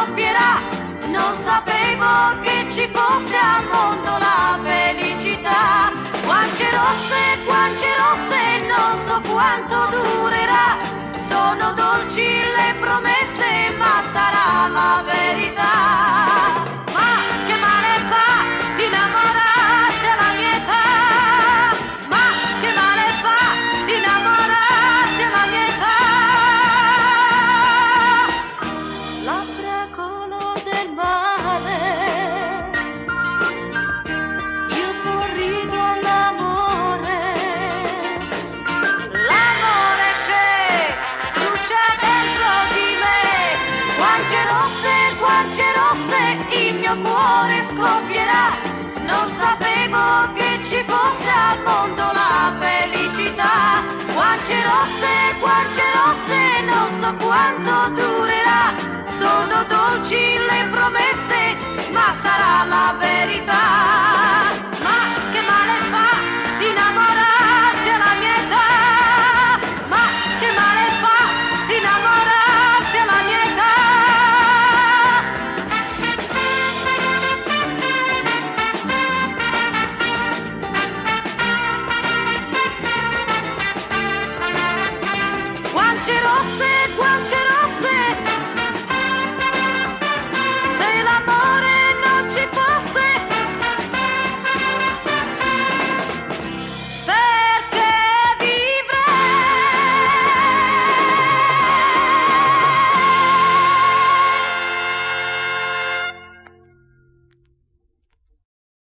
scoppierà. Non sapevo che ci fosse al mondo la felicità. Guance rosse, non so quanto durerà. Sono dolci le promesse, ma sarà la verità. Ma che male fa innamorarsi alla mia età? Ma che male fa innamorarsi alla mia età? Labbra color del mare, io sorrido all'amore, l'amore che brucia dentro di me. Guance rosse, il mio cuore scoppierà. Non sapevo che ci fosse al mondo la felicità. Guance rosse, non so quanto durerà. Sono dolci le